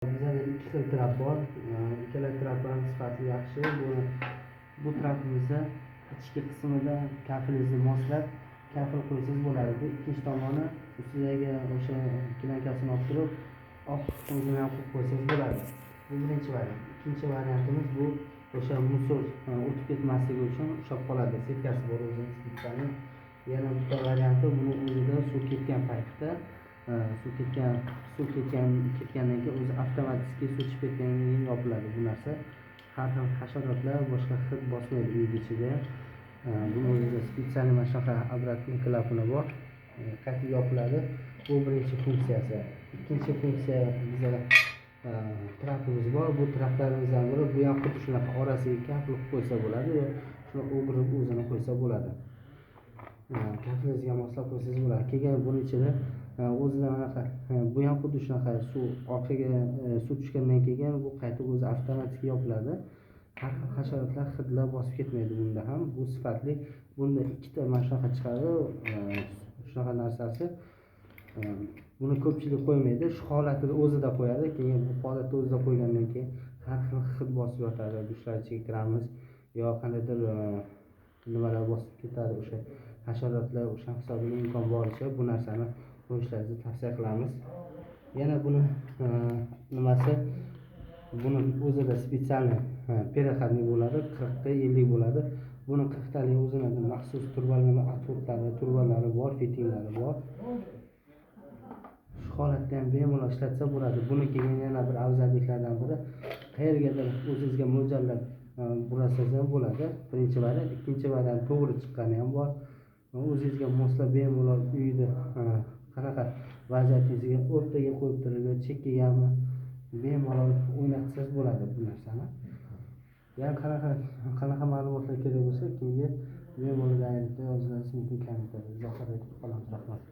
Bizda ikki xil trap bor. Ikkala traplarimiz sifati yaxshi. Bu trapimizni ichki qismida kafelingizni moslab kafel qo'ysangiz bo'ladi. Bu ikkinchi tomoni ustidagi o'sha klinkasini olib turib, oq o'zini ham qo'yib qo'ysangiz bo'ladi. Bu birinchi variant. Ikkinchi variantimiz bu o'sha musor o'tib ketmasligi uchun ushlab qoladi. Setkasi bor o'zining spitsani. Yana bitta varianti buni o'zida suv ketgan paytda suv ketgandan keyin o'zi avtomatik suv chiqib ketgandan keyin yopiladi bu narsa. Har xil hasharotlar boshqa hid bosmaydi uyni ichiga. Buni o'zida spitsali mana shunaqa obratniy klapani bor. Qaytib yopiladi. Bu birinchi funksiyasi. Ikkinchi funksiya bizda trapimiz bor. Bu traplarimizdan biri bu ham xuddi shunaqa orasiga kafil qo'ysa bo'ladi yo shuni o'g'irib o'zini qo'ysa bo'ladi. Kafelingizga moslab qo'ysangiz bo'ladi. Keyin buni ichida o'zida manaqa bu ham xuddi shunaqa suv orqaga suv tushgandan keyin bu qaytib o'zi avtomatik yopiladi. Har xil hasharotlar, hidlar bosib ketmaydi bunda ham. Bu sifatli. Bunda ikkita mana shunaqa chiqadi. Shunaqa narsasi. Buni ko'pchilik qo'ymaydi. Shu holatida o'zida qo'yadi. Keyin bu holatda o'zida qo'ygandan keyin har xil hid bosib yotadi. Dushlar ichiga kiramiz yo qandaydir nimalar bosib ketadi. O'sha hasharotlar o'sha hisobiga imkon boricha bu narsani qo'yishlaringizni tavsiya qilamiz. Yana buni nimasi buni o'zida spetsialniy переходный bo'ladi, 40 ta 50 bo'ladi. Buni 40 talik o'zida maxsus turbalari bor, fittinglari bor. Shu holatda ham bemalol ishlatsa bo'ladi. Buni keyin yana bir afzalliklardan biri qayergadir o'zingizga mo'ljallab burasangiz ham bo'ladi. Birinchi variant, ikkinchi variant to'g'ri chiqqani ham bor. O'zingizga moslab bemalol uyda qanaqa vaziyatingizga o'rtaga qo'yib turib, chekkagami bemalol o'ynatsangiz bo'ladi bu narsani. Yana qanaqa ma'lumotlar kerak bo'lsa, keyin bemalol yozishingiz mumkin kommentariyada. Izoh berib qolamiz. Rahmat.